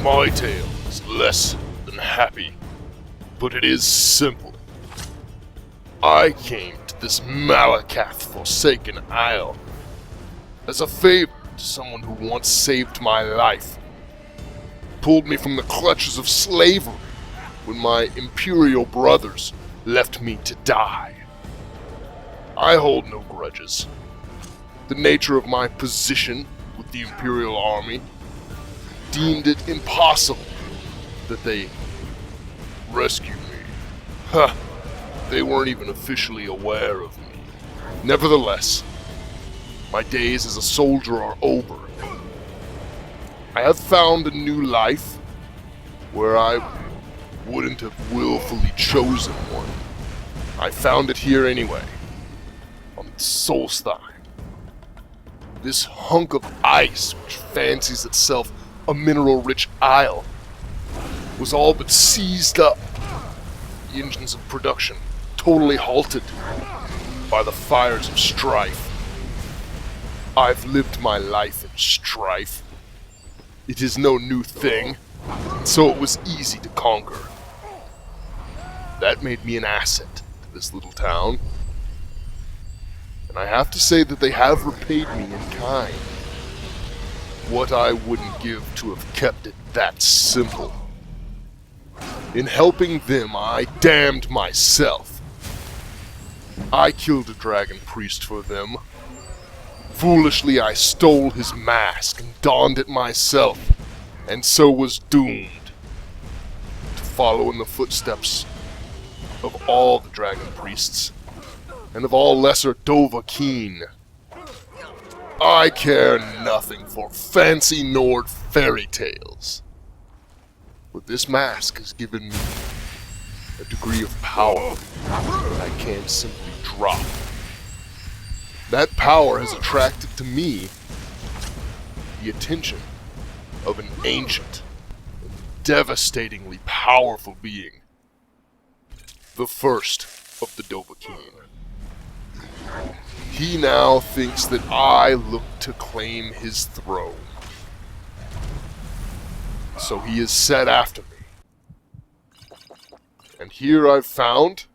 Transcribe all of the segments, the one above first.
My tale is less than happy, but it is simple. I came to this Malakath Forsaken Isle as a favor to someone who once saved my life, pulled me from the clutches of slavery when my Imperial brothers left me to die. I hold no grudges. The nature of my position with the Imperial Army deemed it impossible that they rescue me. Huh. They weren't even officially aware of me. Nevertheless, my days as a soldier are over. I have found a new life where I wouldn't have willfully chosen one. I found it here anyway, on Solstheim. This hunk of ice, which fancies itself a mineral-rich isle, was all but seized up. The engines of production totally halted by the fires of strife. I've lived my life in strife. It is no new thing, so it was easy to conquer. That made me an asset to this little town. And I have to say that they have repaid me in kind. What I wouldn't give to have kept it that simple. In helping them, I damned myself. I killed a dragon priest for them. Foolishly, I stole his mask and donned it myself, and so was doomed to follow in the footsteps of all the dragon priests, and of all lesser Dovah keen. I care nothing for fancy Nord fairy tales. But this mask has given me a degree of power that I can't simply drop. That power has attracted to me the attention of an ancient and devastatingly powerful being. The first of the Dovah keen. He now thinks that I look to claim his throne. So he is set after me. And here I've found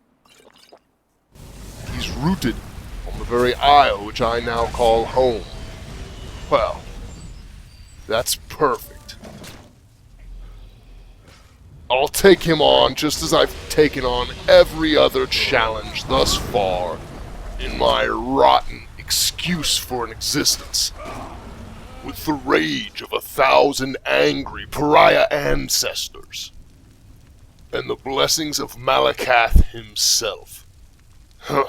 he's rooted on the very isle which I now call home. Well, that's perfect. I'll take him on just as I've taken on every other challenge thus far in my rotten excuse for an existence. With the rage of 1,000 angry pariah ancestors. And the blessings of Malakath himself. Huh.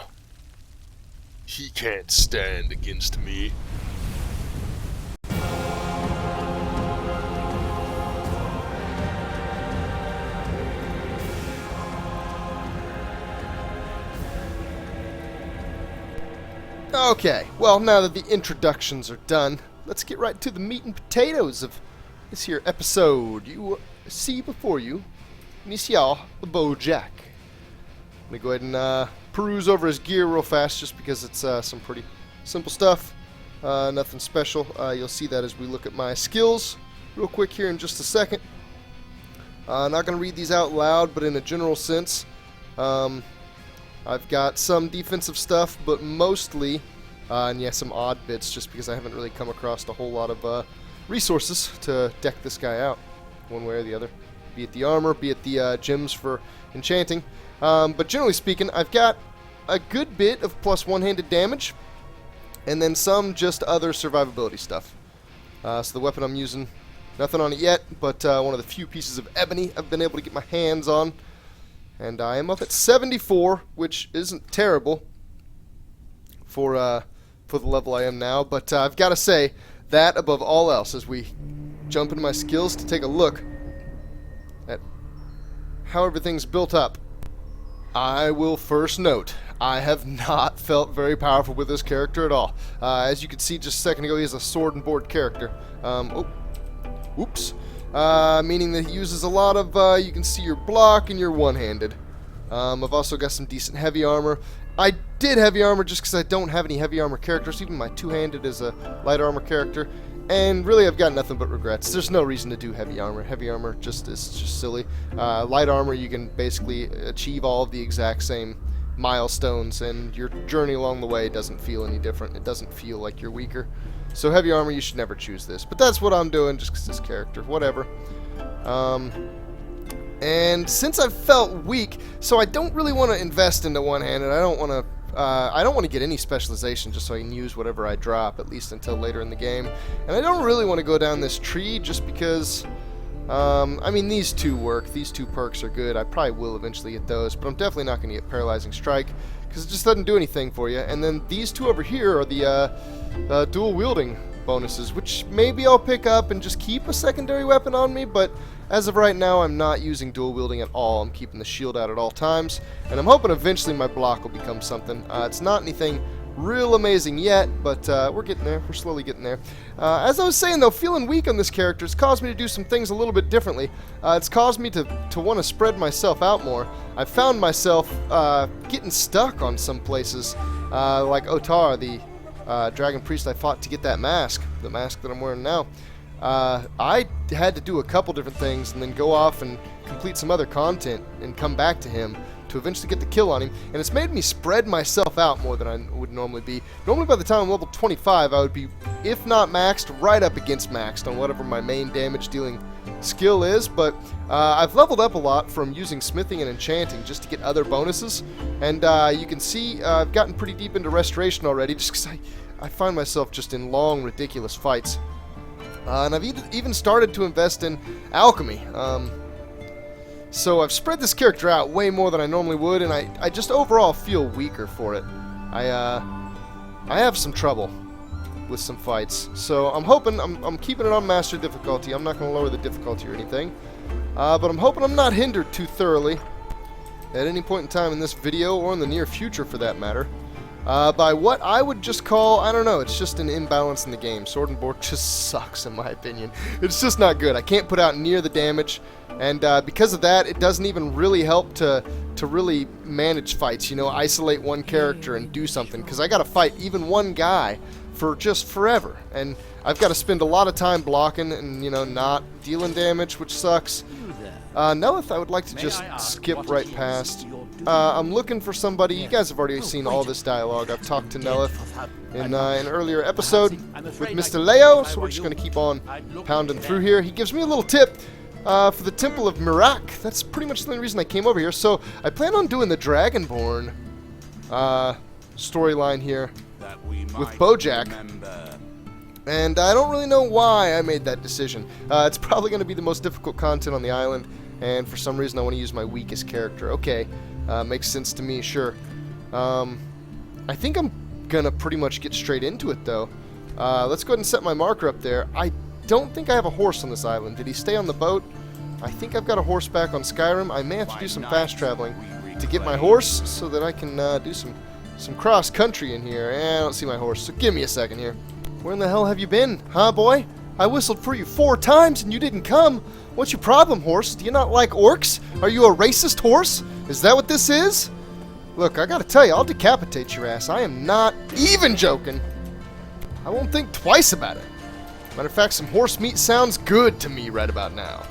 He can't stand against me. Okay, well, now that the introductions are done, let's get right to the meat and potatoes of this here episode. You see before you, Monsieur Bojack. Let me go ahead and peruse over his gear real fast, just because it's some pretty simple stuff. Nothing special. You'll see that as we look at my skills real quick here in just a second. Not going to read these out loud, but in a general sense, I've got some defensive stuff, but mostly, and yeah, some odd bits, just because I haven't really come across a whole lot of resources to deck this guy out, one way or the other. Be it the armor, be it the gems for enchanting. But generally speaking, I've got a good bit of plus one-handed damage, and then some just other survivability stuff. So the weapon I'm using, nothing on it yet, but one of the few pieces of ebony I've been able to get my hands on. And I am up at 74, which isn't terrible for the level I am now. But I've got to say, that above all else, as we jump into my skills to take a look at how everything's built up, I will first note, I have not felt very powerful with this character at all. As you can see just a second ago, he is a sword and board character. Oops. Meaning that he uses a lot of, you can see your block and your one-handed. I've also got some decent heavy armor. I did heavy armor just because I don't have any heavy armor characters. Even my two-handed is a light armor character. And really, I've got nothing but regrets. There's no reason to do heavy armor. Heavy armor just is just silly. Light armor, you can basically achieve all of the exact same milestones, and your journey along the way doesn't feel any different. It doesn't feel like you're weaker. So heavy armor, you should never choose this. But that's what I'm doing, just because this character. Whatever. And since I've felt weak, so I don't really want to invest into one-handed. I don't want to get any specialization just so I can use whatever I drop, at least until later in the game. And I don't really want to go down this tree just because, I mean, these two work. These two perks are good. I probably will eventually get those, but I'm definitely not going to get Paralyzing Strike because it just doesn't do anything for you. And then these two over here are the dual wielding bonuses, which maybe I'll pick up and just keep a secondary weapon on me, but as of right now, I'm not using dual wielding at all. I'm keeping the shield out at all times, and I'm hoping eventually my block will become something. It's not anything real amazing yet, but we're getting there. We're slowly getting there. As I was saying, though, feeling weak on this character has caused me to do some things a little bit differently. It's caused me to want to spread myself out more. I've found myself getting stuck on some places, like Otar, the Dragon Priest I fought to get that mask, the mask that I'm wearing now. I had to do a couple different things and then go off and complete some other content and come back to him to eventually get the kill on him, and it's made me spread myself out more than I would normally be. Normally by the time I'm level 25, I would be, if not maxed, right up against maxed on whatever my main damage dealing skill is, but I've leveled up a lot from using smithing and enchanting just to get other bonuses, and you can see I've gotten pretty deep into restoration already just because I find myself just in long, ridiculous fights. And I've even started to invest in alchemy. So I've spread this character out way more than I normally would, and I just overall feel weaker for it. I have some trouble with some fights. So I'm hoping, I'm keeping it on master difficulty. I'm not going to lower the difficulty or anything. But I'm hoping I'm not hindered too thoroughly at any point in time in this video, or in the near future for that matter. By what I would just call, I don't know, it's just an imbalance in the game. Sword and Board just sucks in my opinion. It's just not good. I can't put out near the damage, and because of that, it doesn't even really help to really manage fights, you know, isolate one character and do something, because I gotta fight even one guy for just forever, and I've got to spend a lot of time blocking and, you know, not dealing damage, which sucks. Nelith, I would like to just skip right past. I'm looking for somebody. You guys have already seen all this dialogue. I've talked to Nelith in an earlier episode with Mr. Leo, so we're just going to keep on pounding through here. He gives me a little tip for the Temple of Miraak. That's pretty much the only reason I came over here. So I plan on doing the Dragonborn storyline here with Bojack. And I don't really know why I made that decision. It's probably going to be the most difficult content on the island, and for some reason I want to use my weakest character. Okay, makes sense to me, sure. I think I'm going to pretty much get straight into it, though. Let's go ahead and set my marker up there. I don't think I have a horse on this island. Did he stay on the boat? I think I've got a horse back on Skyrim. I may have to do some fast traveling to get my horse so that I can do some cross-country in here. I don't see my horse, so give me a second here. Where in the hell have you been, huh, boy? I whistled for you 4 times and you didn't come. What's your problem, horse? Do you not like orcs? Are you a racist horse? Is that what this is? Look, I gotta tell you, I'll decapitate your ass. I am not even joking. I won't think twice about it. Matter of fact, some horse meat sounds good to me right about now.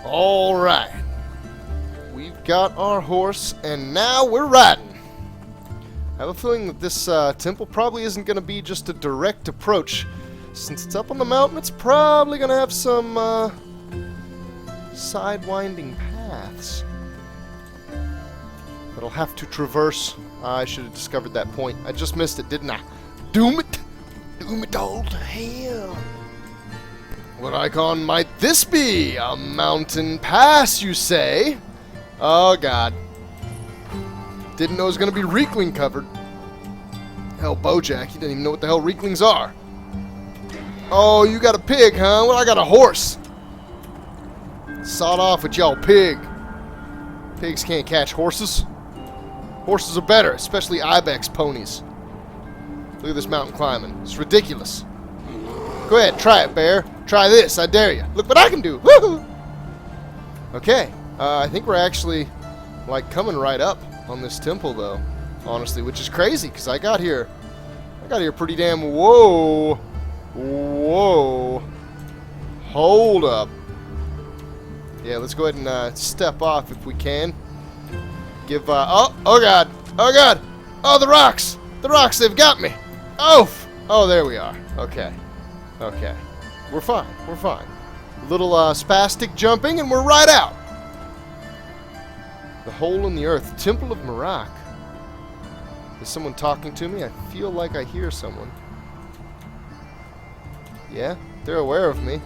Alright. We've got our horse, and now we're riding. I have a feeling that this temple probably isn't going to be just a direct approach. Since it's up on the mountain, it's probably going to have some side-winding paths that I'll have to traverse. I should have discovered that point. I just missed it, didn't I? Doom it! Doom it all to hell! What icon might this be? A mountain pass, you say? Oh, God. Didn't know it was going to be Reekling covered. Hell, Bojack, he didn't even know what the hell Reeklings are. Oh, you got a pig, huh? Well, I got a horse. Sawed off with y'all, pig. Pigs can't catch horses. Horses are better, especially ibex ponies. Look at this mountain climbing. It's ridiculous. Go ahead, try it, bear. Try this, I dare you. Look what I can do. Woohoo! Okay, I think we're actually, like, coming right up on this temple, though, honestly, which is crazy because I got here pretty damn, whoa, Whoa. Hold up. Yeah, let's go ahead and step off if we can. Give, oh god. Oh god. Oh, the rocks. The rocks, they've got me. Oh. Oh, there we are. Okay. Okay. We're fine. We're fine. A little, spastic jumping and we're right out. The hole in the earth. Temple of Miraak. Is someone talking to me? I feel like I hear someone. Yeah? They're aware of me.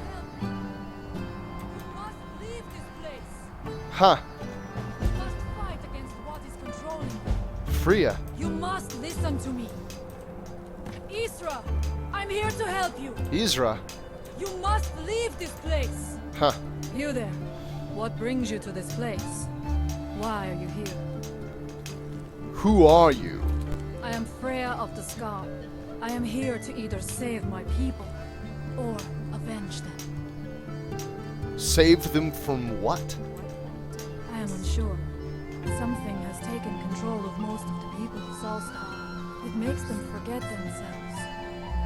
Huh. You must fight against what is controlling you. Freya. You must listen to me. Isra, I'm here to help you. Isra. You must leave this place. Huh. You there. What brings you to this place? Why are you here? Who are you? I am Freya of the Sky. I am here to either save my people or avenge them. Save them from what? I am unsure. Something has taken control of most of the people of Solstar. It makes them forget themselves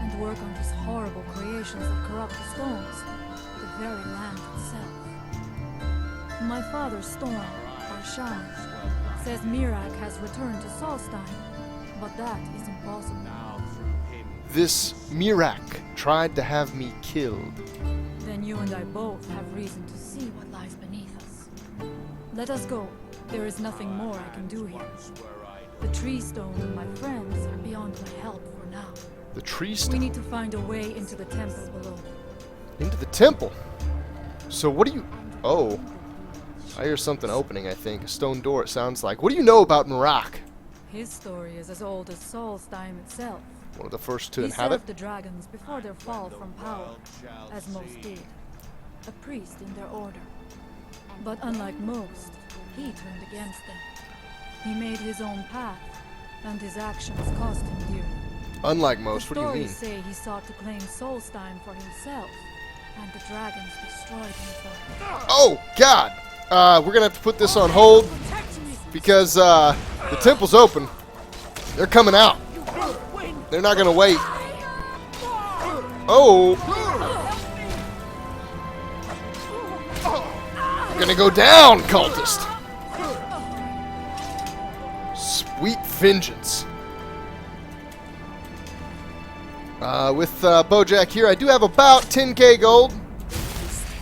and work on these horrible creations that corrupt the stones, the very land itself. My father, Storm, our shaman, says Miraak has returned to Solstheim, but that is impossible. This Miraak tried to have me killed. Then you and I both have reason to see what lies beneath us. Let us go. There is nothing more I can do here. The tree stone and my friends are beyond my help for now. The tree We stone. need to find a way into the temple below. Into the temple. So what do you... Oh. I hear something opening, I think. A stone door, it sounds like. What do you know about Miraak? His story is as old as Solstheim itself. One of the first to He inhabit. served the dragons before their fall from power, as most did. A priest in their order. But unlike most, he turned against them. He made his own path, and his actions cost him dearly. Unlike most, what do you mean? Stories say he sought to claim Solstheim for himself, and the dragons destroyed him for it. Oh, God! We're gonna have to put this on hold because, the temple's open. They're coming out. They're not gonna wait. Oh! You're gonna go down, cultist! Sweet vengeance. With Bojack here, I do have about 10k gold.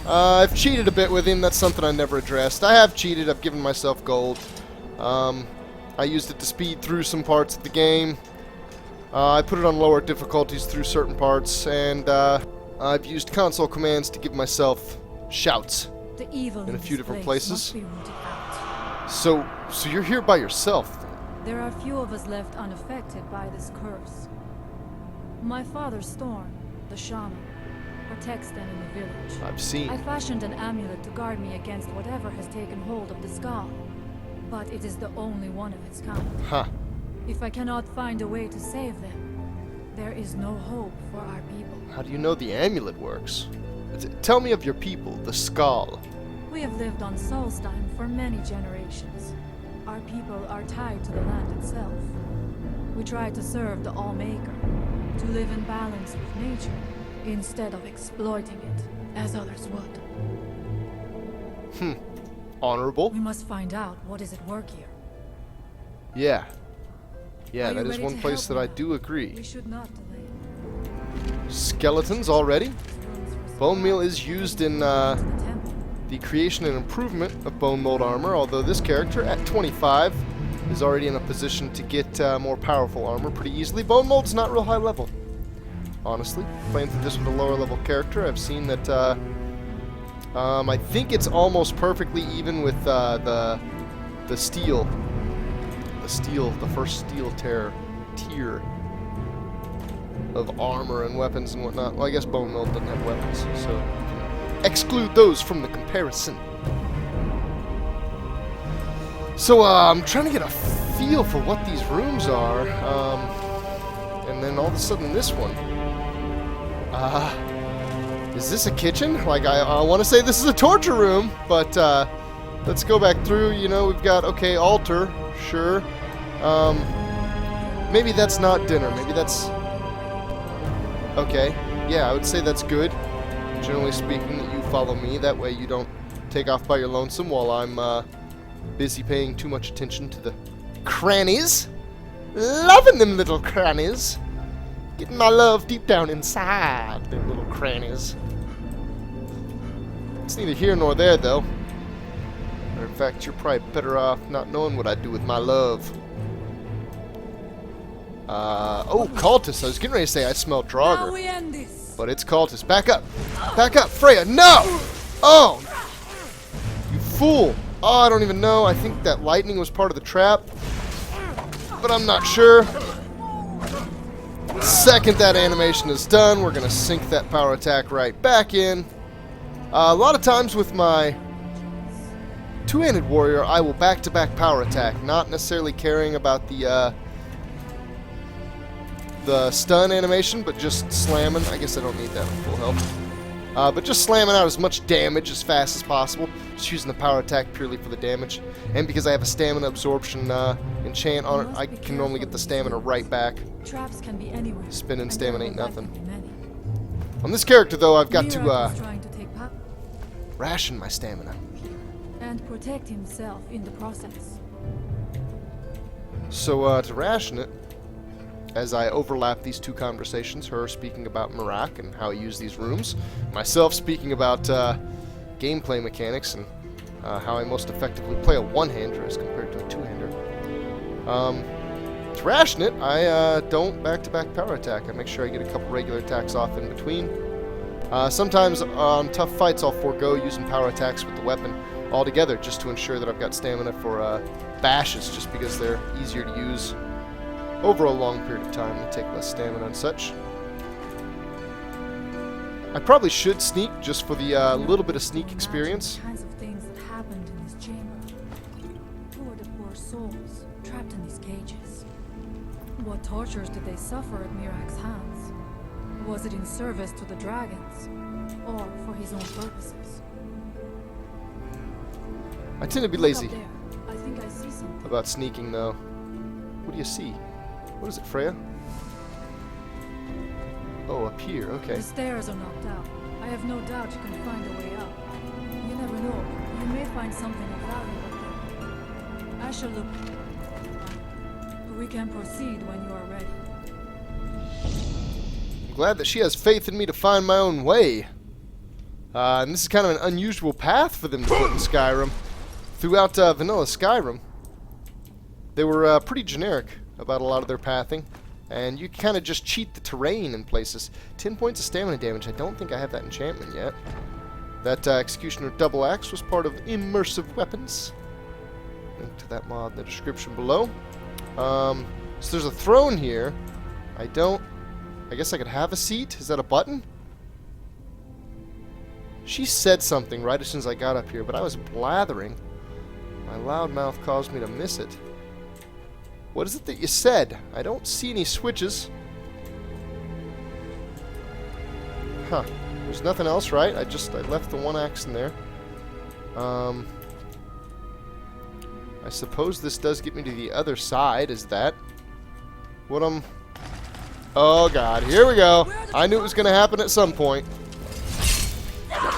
I've cheated a bit with him. That's something I never addressed. I have cheated. I've given myself gold. I used it to speed through some parts of the game. I put it on lower difficulties through certain parts, and I've used console commands to give myself shouts The evil in a few this different place places. must be rooted out. So you're here by yourself. There are few of us left unaffected by this curse. My father, Storm, the shaman, protects them in the village. I've seen. I fashioned an amulet to guard me against whatever has taken hold of the skull, but it is the only one of its kind. Huh. If I cannot find a way to save them, there is no hope for our people. How do you know the amulet works? Tell me of your people, the Skull. We have lived on Solstheim for many generations. Our people are tied to the land itself. We try to serve the All-Maker, to live in balance with nature, instead of exploiting it, as others would. Honorable? We must find out what is at work here. Yeah. Yeah, Are you that is ready one to place help that I me do We agree. should not delay. Skeletons already? Bone meal is used in To the temple. the creation and improvement of bone mold armor, although this character at 25 is already in a position to get more powerful armor pretty easily. Bone mold's not real high level, honestly. Playing through this with a lower level character, I've seen that I think it's almost perfectly even with the steel. The first steel tier of armor and weapons and whatnot. Well, I guess bone mold doesn't have weapons, so exclude those from the comparison. So, I'm trying to get a feel for what these rooms are, and then all of a sudden this one. Is this a kitchen? Like, I want to say this is a torture room, but, let's go back through. You know, we've got, okay, altar, sure. Maybe that's not dinner, maybe that's... Okay. yeah, I would say that's good. Generally speaking, that you follow me. That way you don't take off by your lonesome while I'm busy paying too much attention to the crannies. Loving them little crannies. Getting my love deep down inside them little crannies. It's neither here nor there, though. Or in fact, you're probably better off not knowing what I do with my love. Oh, cultists. I was getting ready to say I smell Now we Draugr. end this. But it's cultists. Back up. Back up. Freya, no! Oh! You fool. Oh, I don't even know. I think that lightning was part of the trap. But I'm not sure. The second that animation is done, we're going to sink that power attack right back in. A lot of times with my two-handed warrior, I will back-to-back power attack, not necessarily caring about the stun animation, but just slamming. I guess I don't need that with full health. But just slamming out as much damage as fast as possible. Just using the power attack purely for the damage. And because I have a stamina absorption enchant on it, I can normally get the stamina right back. Traps can be anywhere. Spinning and stamina there ain't will nothing. likely be many. On this character, though, I've got Miraak is to trying to take ration my stamina. and protect himself in the process. So to ration it, as I overlap these two conversations, her speaking about Miraak and how I use these rooms, myself speaking about gameplay mechanics and how I most effectively play a one-hander as compared to a two-hander. To ration it, I don't back-to-back power attack. I make sure I get a couple regular attacks off in between. Sometimes on tough fights I'll forego using power attacks with the weapon altogether just to ensure that I've got stamina for bashes, just because they're easier to use over a long period of time. They take less stamina and such. I probably should sneak just for the little bit of sneak experience. The kinds of things that happened in this chamber. Who are the poor souls trapped in these cages? What tortures did they suffer at Miraak's hands? Was it in service to the dragons, or for his own purposes? I tend to be Look lazy up there. I think I see something. about sneaking, though. What do you see? What is it, Freya? Oh, up here. Okay. The stairs are knocked out. I have no doubt you can find a way up. You never know. You may find something of value up there. I shall look. We can proceed when you are ready. I'm glad that she has faith in me to find my own way. And this is kind of an unusual path for them to put in Skyrim. Throughout vanilla Skyrim, they were pretty generic about a lot of their pathing. And you kind of just cheat the terrain in places. 10 points of stamina damage. I don't think I have that enchantment yet. That Executioner Double Axe was part of Immersive Weapons. Link to that mod in the description below. So there's a throne here. I guess I could have a seat. Is that a button? She said something right as soon as I got up here, but I was blathering. My loud mouth caused me to miss it. What is it that you said? I don't see any switches. Huh. There's nothing else, right? I left the one axe in there. I suppose this does get me to the other side. Is that what I'm... Oh, God. Here we go. I knew it was going to happen at some point.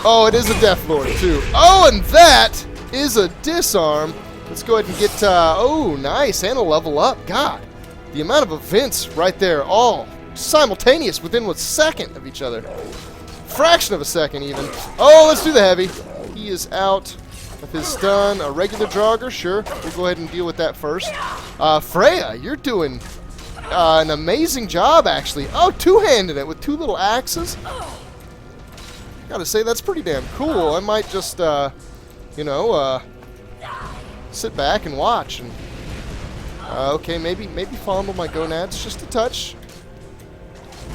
Oh, it is a Death Lord, too. Oh, and that is a disarm. Let's go ahead and get... oh, nice. And a level up. God. The amount of events right there, all simultaneous within a second of each other. Fraction of a second, even. Oh, let's do the heavy. He is out of his stun. A regular Draugr, sure. We'll go ahead and deal with that first. Freya, you're doing an amazing job, actually. Oh, two-handed it with two little axes. Gotta say, that's pretty damn cool. I might just, you know, sit back and watch. And okay, maybe fondle my gonads just a touch.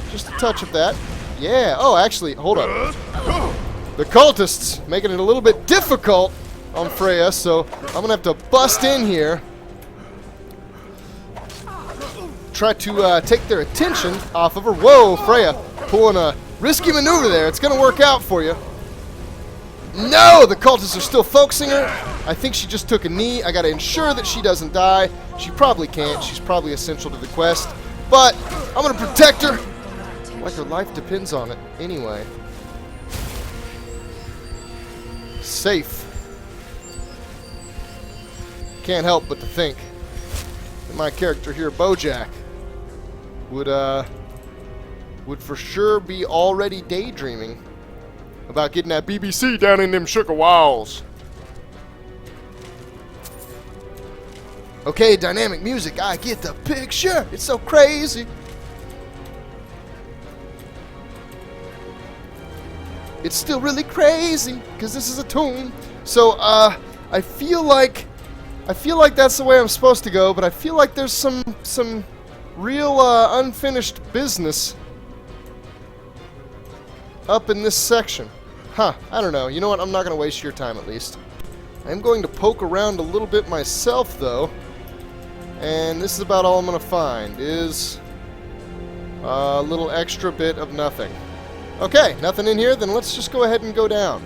Just a touch of that. Yeah. Oh, actually, hold up. The cultists making it a little bit difficult on Freya, so I'm gonna have to bust in here. Try to take their attention off of her. Whoa, Freya, pulling a risky maneuver there. It's gonna work out for you. No, the cultists are still focusing her. I think she just took a knee. I gotta ensure that she doesn't die. She probably can't. She's probably essential to the quest. But I'm gonna protect her. protection. Like her life depends on it. Anyway. Safe. Can't help but to think that my character here, Bojack, would for sure be already daydreaming about getting that BBC down in them sugar walls. Okay, dynamic music, I get the picture. It's so crazy. It's still really crazy because this is a tune. So, I feel like that's the way I'm supposed to go, but I feel like there's some real unfinished business up in this section. Huh, I don't know. You know what? I'm not going to waste your time at least. I'm going to poke around a little bit myself, though. And this is about all I'm going to find, is a little extra bit of nothing. Okay, nothing in here, then let's just go ahead and go down.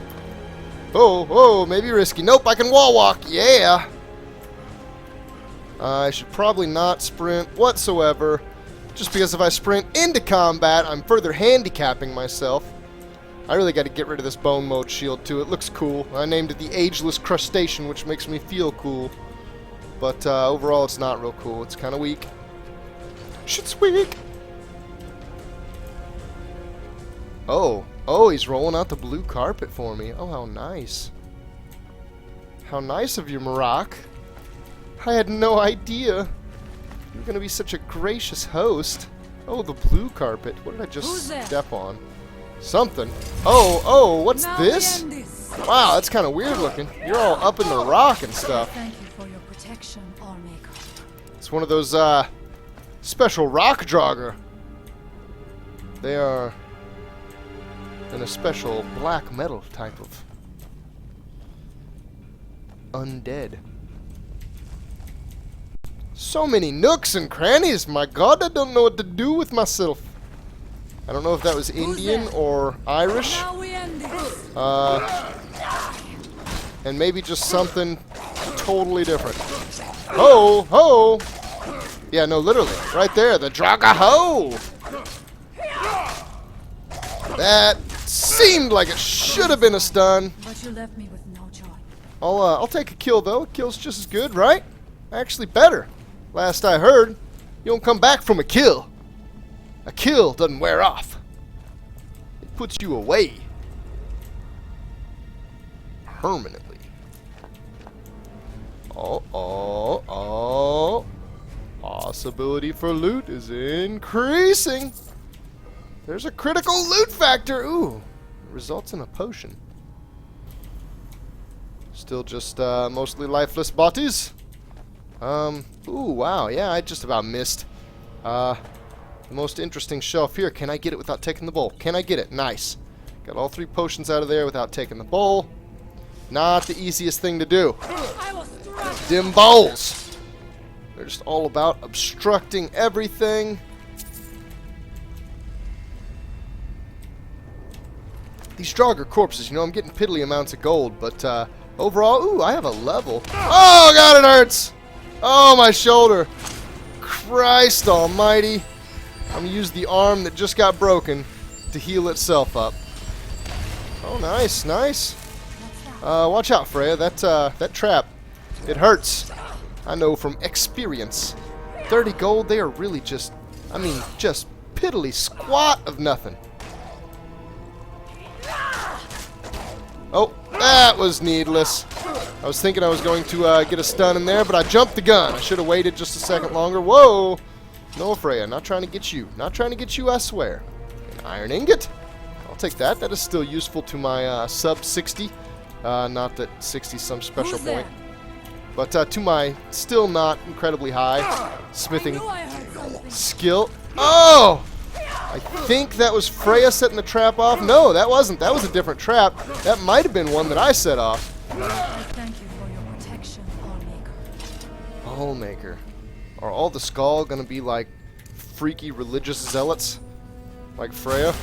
Oh, maybe risky. Nope, I can wall walk. Yeah! I should probably not sprint whatsoever, just because if I sprint into combat, I'm further handicapping myself. I really got to get rid of this bone mode shield, too. It looks cool. I named it the Ageless Crustacean, which makes me feel cool. But overall, it's not real cool. It's kind of weak. Shit's weak! Oh, he's rolling out the blue carpet for me. Oh, how nice. How nice of you, Miraak. I had no idea. You're going to be such a gracious host. Oh, the blue carpet. What did I just step on? Something. Oh, what's this? Wow, that's kind of weird looking. You're all up in the rock and stuff. Thank you for your protection, Armaker. It's one of those, special rock jogger. They are in a special black metal type of undead. So many nooks and crannies, my god, I don't know what to do with myself. I don't know if that was Indian or Irish. Now we end this. And maybe just something totally different. Ho! Yeah, no, literally. Right there, the Draga-ho! That seemed like it should have been a stun. But you left me with no choice. I'll take a kill, though. A kill's just as good, right? Actually better. Last I heard, you don't come back from a kill. A kill doesn't wear off. It puts you away. Permanently. Oh. Possibility for loot is increasing. There's a critical loot factor. Ooh. It results in a potion. Still just mostly lifeless bodies. Ooh, wow. Yeah, I just about missed. The most interesting shelf here. Can I get it without taking the bowl? Can I get it? Nice. Got all 3 potions out of there without taking the bowl. Not the easiest thing to do. Dim bowls. They're just all about obstructing everything. These Draugr corpses, you know, I'm getting piddly amounts of gold, but overall, ooh, I have a level. Oh, God, it hurts. Oh, my shoulder. Christ almighty. I'm going to use the arm that just got broken to heal itself up. Oh, nice. Watch out, Freya. That trap, it hurts. I know from experience. 30 gold, they are really just piddly squat of nothing. Oh, that was needless. I was thinking I was going to get a stun in there, but I jumped the gun. I should have waited just a second longer. Whoa! No, Freya, not trying to get you. Not trying to get you, I swear. An iron ingot? I'll take that. That is still useful to my sub 60. Not that 60's some special point. But to my still not incredibly high smithing skill. Oh! I think that was Freya setting the trap off. No, that wasn't. That was a different trap. That might have been one that I set off. Thank you for your protection, Armaker. Allmaker. Are all the Skull gonna be like freaky religious zealots? Like Freya?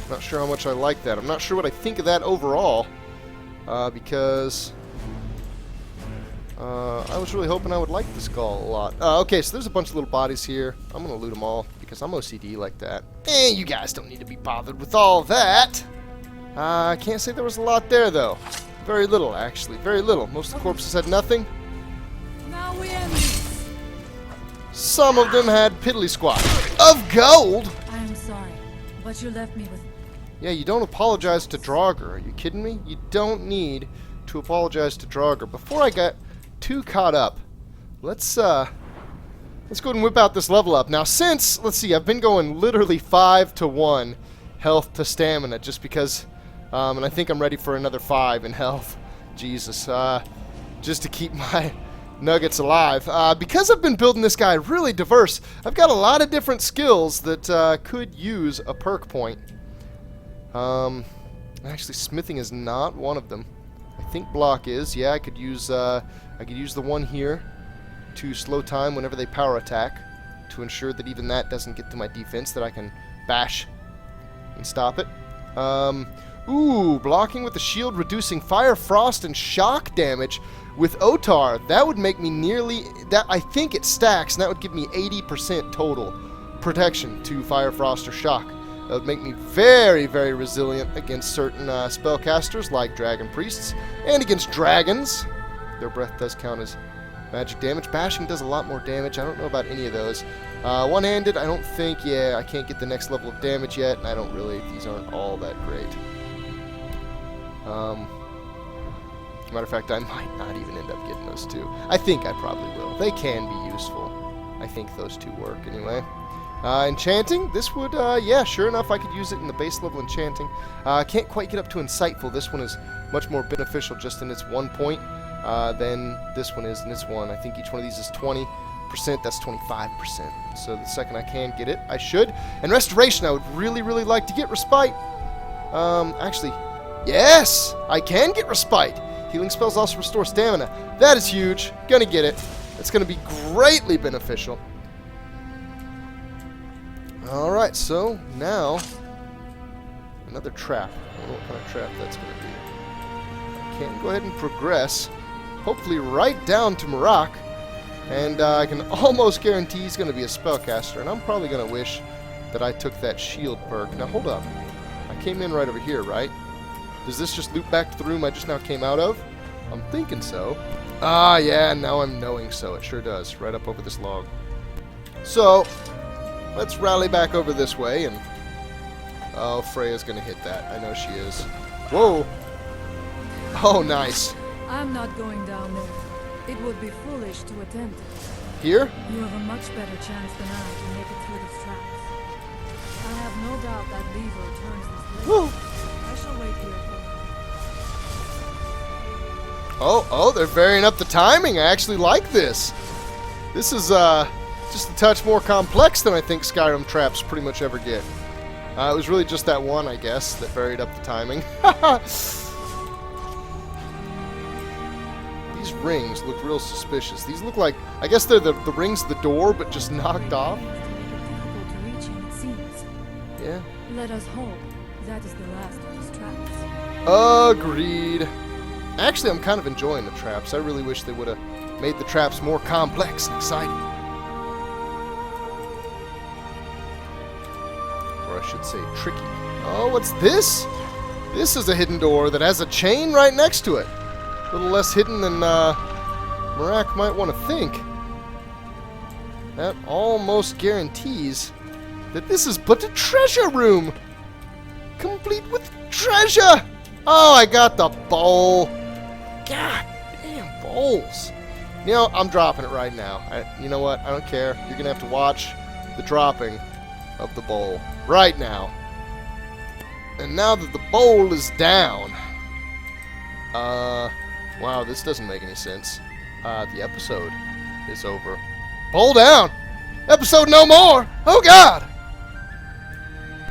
Not sure how much I like that. I'm not sure what I think of that overall. Because I was really hoping I would like the skull a lot. Okay, so there's a bunch of little bodies here. I'm gonna loot them all because I'm OCD like that. You guys don't need to be bothered with all that. I can't say there was a lot there, though. Very little, actually. Very little. Most of the corpses had nothing. Now we end this. Some of them had piddly squat of gold. I am sorry, but you left me with... Yeah, you don't apologize to Draugr. Are you kidding me? You don't need to apologize to Draugr. Before I got too caught up, let's go ahead and whip out this level up. Now, since, let's see, I've been going literally 5-to-1 health to stamina just because, and I think I'm ready for another 5 in health. Jesus, just to keep my nuggets alive. Because I've been building this guy really diverse, I've got a lot of different skills that could use a perk point. Actually, smithing is not one of them. I think block is. Yeah, I could use the one here to slow time whenever they power attack to ensure that even that doesn't get to my defense, that I can bash and stop it. Ooh, blocking with the shield, reducing fire, frost, and shock damage with Otar. That would make me nearly... that I think it stacks, and that would give me 80% total protection to fire, frost, or shock. That would make me very, very resilient against certain spellcasters like Dragon Priests, and against dragons. Their breath does count as magic damage. Bashing does a lot more damage. I don't know about any of those. One-handed, I don't think, yeah, I can't get the next level of damage yet, and I don't really, these aren't all that great. Matter of fact, I might not even end up getting those two. I think I probably will. They can be useful. I think those two work anyway. Enchanting, this would, yeah, sure enough, I could use it in the base level enchanting. Can't quite get up to Insightful. This one is much more beneficial just in its 1 point than this one is in its one. I think each one of these is 20%, that's 25%. So the second I can get it, I should. And Restoration, I would really, really like to get Respite. Actually, yes, I can get Respite. Healing spells also restore stamina. That is huge. Gonna get it. It's gonna be greatly beneficial. Alright, so now another trap. I don't know what kind of trap that's going to be. I can go ahead and progress, hopefully right down to Miraak, and I can almost guarantee he's going to be a spellcaster, and I'm probably going to wish that I took that shield perk. Now hold up, I came in right over here, right? Does this just loop back to the room I just now came out of? I'm thinking so. Ah, yeah, now I'm knowing so. It sure does, right up over this log. So let's rally back over this way, and... oh, Freya's gonna hit that. I know she is. Whoa! Oh, nice. I'm not going down there. It would be foolish to attempt it. Here? You have a much better chance than I to make it through these traps. I have no doubt that lever turns this lever. I shall wait here for you. Oh, they're varying up the timing. I actually like this. This is, just a touch more complex than I think Skyrim traps pretty much ever get. It was really just that one, I guess, that varied up the timing. These rings look real suspicious. These look like, I guess they're the rings of the door, but just knocked off. Difficult to reach him, it seems. Yeah. Let us hope that is the last of these traps. Agreed. Actually, I'm kind of enjoying the traps. I really wish they would have made the traps more complex and exciting. Or I should say tricky. Oh, what's this? This is a hidden door that has a chain right next to it. A little less hidden than Miraak might want to think. That almost guarantees that this is but a treasure room, complete with treasure. Oh, I got the bowl. God damn, bowls. You know, I'm dropping it right now. You know what? I don't care. You're going to have to watch the dropping of the bowl right now. And now that the bowl is down... wow, this doesn't make any sense. The episode is over. Bowl down! Episode no more! Oh, God!